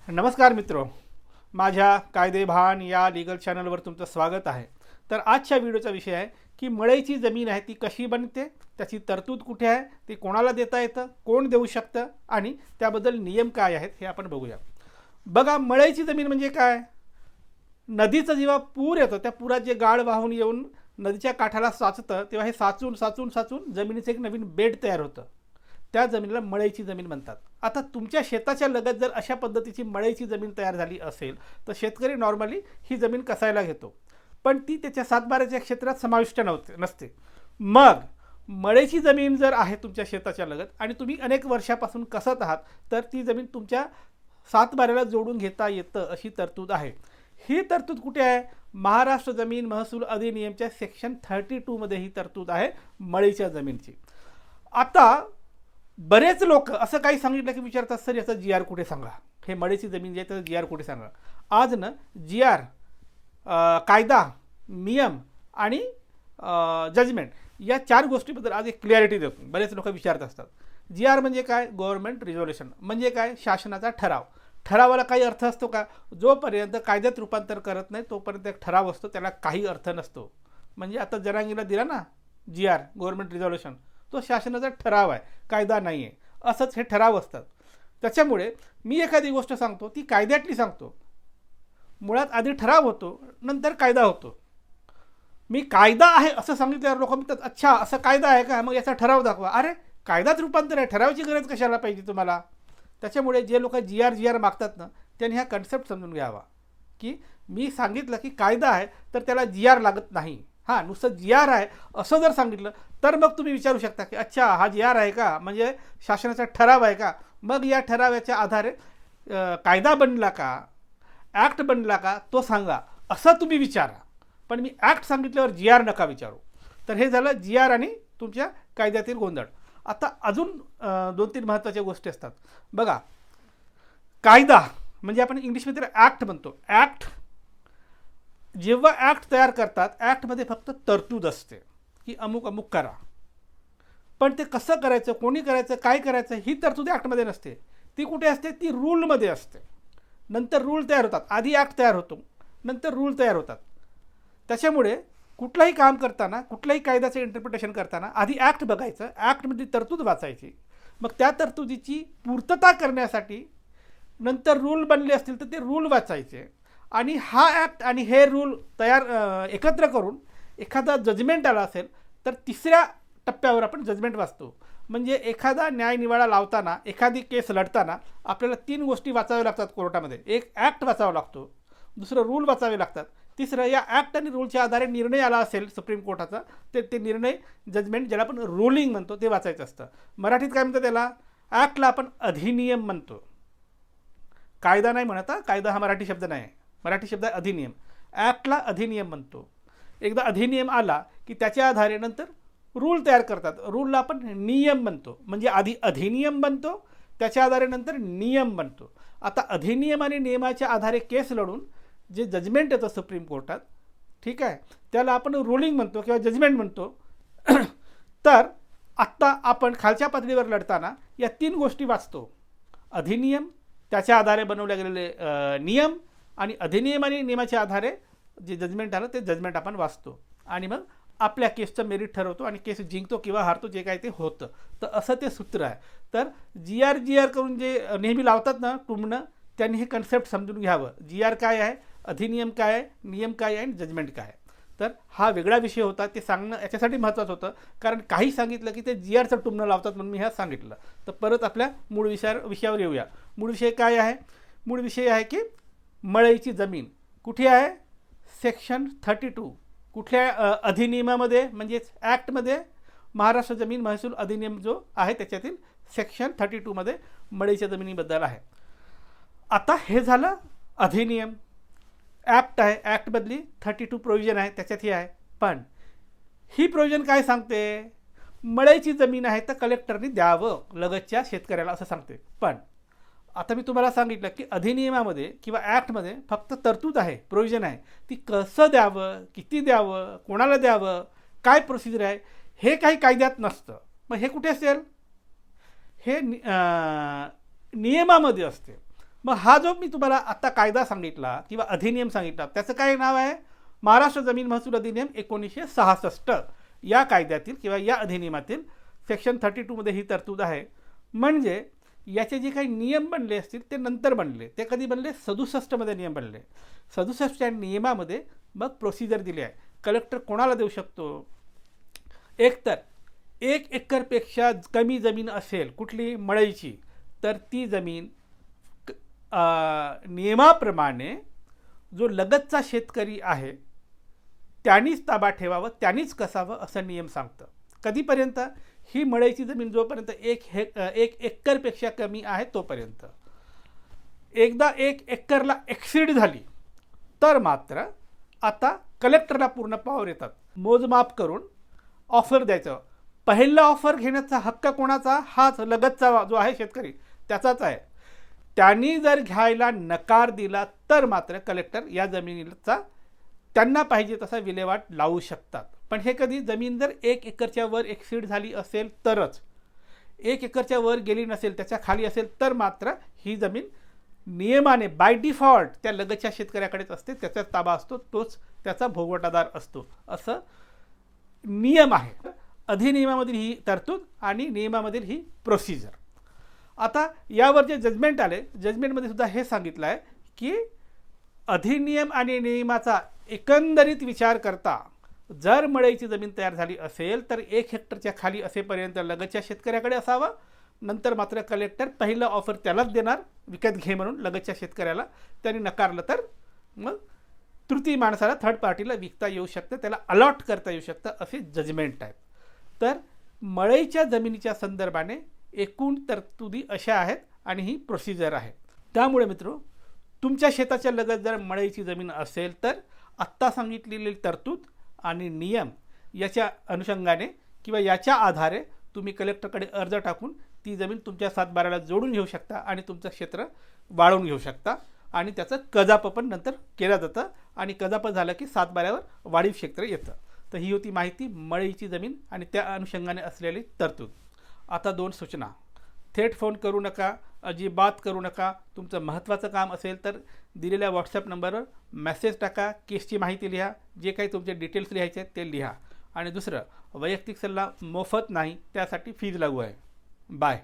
नमस्कार मित्रो, माझ्या कायदेभान या लीगल चॅनलवर तुमचं स्वागत आहे. तर आजच्या व्हिडिओचा विषय आहे की मळईची जमीन आहे ती कशी बनते, त्याची तरतूद कुठे आहे, ती कोणाला देता येतं, कोण देऊ शकतं आणि त्याबद्दल नियम काय आहेत हे आपण बघूया. बघा, मळईची जमीन म्हणजे काय? नदीचं जेव्हा पूर येतं त्या पुरात जे गाळ वाहून येऊन नदीच्या काठाला साचतं तेव्हा हे साचून साचून साचून जमिनीचं एक नवीन बेड तयार होतं. त्या जमिनीला मळईची जमीन म्हणतात. आता तुमच्या शेताच्या लगत जर अशा पद्धतीची मळईची जमीन तयार झाली असेल तर शेतकरी नॉर्मली ही जमीन कसायला घेतो, पण ती त्याच्या सातबाऱ्याच्या क्षेत्रात समाविष्ट नसते. मग मळईची जमीन जर आहे तुमच्या शेताच्या लगत आणि तुम्ही अनेक वर्षापासून कसत आहात तर ती जमीन तुमच्या सातबाऱ्याला जोडून घेता येतं अशी तरतूद आहे. ही तरतूद कुठे आहे? महाराष्ट्र जमीन महसूल अधिनियमच्या सेक्शन 32 मध्ये ही तरतूद आहे मळईच्या जमीनची. आता बरेच लोक असं काही सांगितलं की विचारतात, सर याचा जी आर कुठे सांगा, हे मळईची जमीन जे आहे त्याचा जी आर कुठे सांगा. आज ना जी आर, कायदा, नियम आणि जजमेंट या चार गोष्टीबद्दल आज एक क्लॅरिटी देतो. बरेच लोक विचारत असतात जी आर म्हणजे काय, गव्हर्नमेंट रिझोल्युशन म्हणजे काय, शासनाचा ठराव. ठरावाला काही अर्थ असतो का? जोपर्यंत कायद्यात रूपांतर करत नाही तोपर्यंत एक ठराव असतो, त्याला काही अर्थ नसतो. म्हणजे आता जरांगीला दिला ना जी आर, गव्हर्नमेंट रिझोल्युशन, तो शासनाचा ठराव आहे, कायदा नाही आहे. असंच हे ठराव असतात. त्याच्यामुळे मी एखादी गोष्ट सांगतो ती कायद्यातली सांगतो. मुळात आधी ठराव होतो, नंतर कायदा होतो. मी कायदा आहे असं सांगितल्यावर लोक म्हणतात, अच्छा असं कायदा आहे का, मग याचा ठराव दाखवा. अरे कायद्यात रूपांतर आहे, ठरावाची गरज कशाला पाहिजे तुम्हाला? त्याच्यामुळे जे लोक जी आर मागतात ना त्यांनी हा कन्सेप्ट समजून घ्यावा की मी सांगितलं की कायदा आहे तर त्याला जी आर लागत नाही. हां, नुसतं जी आर आहे असं जर सांगितलं तर मग तुम्ही विचारू शकता की अच्छा हा जी आर आहे का, म्हणजे शासनाचा ठराव आहे का, मग या ठरावाच्या आधारे कायदा बनला का, ॲक्ट बनला का तो सांगा, असं तुम्ही विचारा. पण मी ॲक्ट सांगितल्यावर जी आर नका विचारू. तर हे झालं जी आर आणि तुमच्या कायद्यातील गोंधळ. आता अजून 2-3 महत्त्वाच्या गोष्टी असतात. बघा, कायदा म्हणजे आपण इंग्लिशमध्ये ॲक्ट म्हणतो. ॲक्ट जेव्हा ॲक्ट तयार करतात, ॲक्टमध्ये फक्त तरतूद असते की अमुक अमुक करा, पण ते कसं करायचं, कोणी करायचं, काय करायचं ही तरतूद ॲक्टमध्ये नसते. ती कुठे असते? ती रूलमध्ये असते. नंतर रूल तयार होतात. आधी ॲक्ट तयार होतो, नंतर रूल तयार होतात. त्याच्यामुळे कुठलाही काम करताना, कुठल्याही कायद्याचं इंटरप्रिटेशन करताना आधी ॲक्ट बघायचं, ॲक्टमध्ये तरतूद वाचायची, मग त्या तरतुदीची पूर्तता करण्यासाठी नंतर रूल बनले असतील तर ते रूल वाचायचे आणि हा ॲक्ट आणि हे रूल एकत्र करून एखादा जजमेंट आला असेल तर तिसऱ्या टप्प्यावर आपण जजमेंट वाचतो. म्हणजे एखादा न्यायनिवाडा लावताना, एखादी केस लढताना आपल्याला 3 गोष्टी वाचाव्या लागतात कोर्टामध्ये. एक ॲक्ट वाचावा लागतो, दुसरं रूल वाचावे लागतात, तिसरं या ॲक्ट आणि रूलच्या आधारे निर्णय आला असेल सुप्रीम कोर्टाचा ते निर्णय, जजमेंट ज्याला आपण रुलिंग म्हणतो ते वाचायचं असतं. मराठीत काय म्हणतं त्याला? ॲक्टला आपण अधिनियम म्हणतो, कायदा नाही म्हणत. कायदा हा मराठी शब्द नाही, मराठी शब्द आहे अधिनियम. ॲक्टला अधिनियम म्हणतो. एकदा अधिनियम आला की त्याच्या आधारे नंतर रूल तयार करतात, रूलला आपण नियम म्हणतो. म्हणजे आधी अधिनियम बनतो, त्याच्या आधारे नंतर नियम बनतो. आता अधिनियम आणि नियमाच्या आधारे केस लढून जे जजमेंट येतं सुप्रीम कोर्टात, ठीक आहे, त्याला आपण रुलिंग म्हणतो किंवा जजमेंट म्हणतो. तर आत्ता आपण खालच्या पातळीवर लढताना या 3 गोष्टी वाचतो: अधिनियम, त्याच्या आधारे बनवले गेलेले नियम, आणि अधिनियम आणि नियमाच्या आधारे जे जजमेंट आलं ते जजमेंट आपण वाचतो आणि मग आपल्या केसचं मेरिट ठरवतो आणि केस जिंकतो किंवा हारतो, जे काय ते होतं. तर असं ते सूत्र आहे. तर जी आर करून जे नेहमी लावतात ना टुमणं, त्यांनी हे कन्सेप्ट समजून घ्यावं. जी आर काय आहे, अधिनियम काय आहे, नियम काय आहे आणि जजमेंट काय आहे. तर हा वेगळा विषय होता, ते सांगणं याच्यासाठी महत्त्वाचं होतं, कारण काही सांगितलं की ते जी आरचं टुमणं लावतात म्हणून मी ह्या सांगितलं. तर परत आपल्या मूळ विषयावर येऊया. मूळ विषय काय आहे? मूळ विषय आहे की मळईची जमीन कुठे आहे? सेक्शन 32 कुठल्या अधिनियमामध्ये, म्हणजेच ॲक्टमध्ये, महाराष्ट्र जमीन महसूल अधिनियम जो आहे त्याच्यातील सेक्शन 32 मध्ये मळईच्या जमिनीबद्दल आहे. आता हे झालं अधिनियम. ॲक्ट आहे, ॲक्टमधली 32 प्रोव्हिजन आहे त्याच्यात ही आहे. पण ही प्रोव्हिजन काय सांगते? मळईची जमीन आहे तर कलेक्टरनी द्यावं लगतच्या शेतकऱ्याला असं सांगते. पण आता मी तुम्हाला सांगितलं की अधिनियमामध्ये किंवा ॲक्टमध्ये फक्त तरतूद आहे, प्रोव्हिजन आहे. ती कसं द्यावं, किती द्यावं, कोणाला द्यावं, काय प्रोसिजर आहे, हे काही कायद्यात नसतं. मग हे कुठे असेल? हे नियमामध्ये असते. मग हा जो मी तुम्हाला आत्ता कायदा सांगितला किंवा अधिनियम सांगितला त्याचं काय नाव आहे? महाराष्ट्र जमीन महसूल अधिनियम 1966 या कायद्यातील किंवा या अधिनियमातील सेक्शन 32मध्ये ही तरतूद आहे. म्हणजे याचे जे काही नियम बनले असतील ते नंतर बनले. ते कधी बनले? 67मध्ये नियम बनले. 67च्या नियमामध्ये मग प्रोसिजर दिली आहे. कलेक्टर कोणाला देऊ शकतो? एकतर 1 एकरपेक्षा कमी जमीन असेल कुठली मळईची, तर ती जमीन नियमाप्रमाणे जो लगतचा शेतकरी आहे त्यांनीच ताबा ठेवावं, त्यांनीच कसावं असं नियम सांगतं. कधीपर्यंत? ही मळईची जमीन जोपर्यंत 1 एकरपेक्षा कमी आहे तोपर्यंत. एकदा 1 एकरला एक्सीड झाली तर मात्र आता कलेक्टरला पूर्ण पॉवर येतात. मोजमाप करून ऑफर द्यायचं. पहिला ऑफर घेण्याचा हक्क कोणाचा? हाच लगतचा जो आहे शेतकरी त्याचाच आहे. त्यांनी जर घ्यायला नकार दिला तर मात्र कलेक्टर या जमिनीचा त्यांना पाहिजे तसा विल्हेवाट लावू शकतात. पण हे कधी? जमीन जर 1 एकरच्या वर एक्सीड झाली असेल तरच. 1 एकरच्या वर गेली नसेल, त्याच्या खाली असेल तर मात्र ही जमीन नियमाने बाय डिफॉल्ट त्या लगतच्या शेतकऱ्याकडेच असते. त्याचा ताबा असतो, तोच त्याचा भोगवटादार असतो. असं नियम आहे. अधिनियमामधील ही तरतूद आणि नियमामधील ही प्रोसिजर. आता यावर जे जजमेंट आले, जजमेंटमध्ये सुद्धा हे सांगितलं आहे की अधिनियम आणि नियमाचा एकंदरीत विचार करता जर मळईची जमीन तयार झाली असेल तर 1 हेक्टरच्या खाली असेपर्यंत लगतच्या शेतकऱ्याकडे असावं. नंतर मात्र कलेक्टर पहिलं ऑफर त्यालाच देणार विकत घे म्हणून लगतच्या शेतकऱ्याला. त्यांनी नकारलं तर मग तृतीय माणसाला, थर्ड पार्टीला विकता येऊ शकतं, त्याला अलॉट करता येऊ शकतं, असे जजमेंट आहेत. तर मळईच्या जमिनीच्या संदर्भाने एकूण तरतुदी अशा आहेत आणि ही प्रोसिजर आहे. त्यामुळे मित्रो, तुमच्या शेताच्या लगत जर मळईची जमीन असेल तर आत्ता सांगितलेली तरतूद आणि नियम याच्या अनुषंगाने किंवा याच्या आधारे तुम्ही कलेक्टरकडे अर्ज टाकून ती जमीन तुमच्या 7/12ला जोडून घेऊ शकता आणि तुमचं क्षेत्र वाढवून घेऊ शकता. आणि त्याचं कजाप पण नंतर केलं जातं आणि कजाप झालं की 7/12वर वाढीव क्षेत्र येतं. तर ही होती माहिती मळईची जमीन आणि त्या अनुषंगाने असलेली तरतूद. आता 2 सूचना. थेट फोन करू नका, अजिबात करू नका. तुमचं महत्त्वाचं काम असेल तर दिलेल्या व्हॉट्सॲप नंबरवर मेसेज टाका, केसची माहिती लिहा, जे काही तुमचे डिटेल्स लिहायचे आहेत ते लिहा. आणि दुसरं, वैयक्तिक सल्ला मोफत नाही, त्यासाठी फीज लागू आहे. बाय.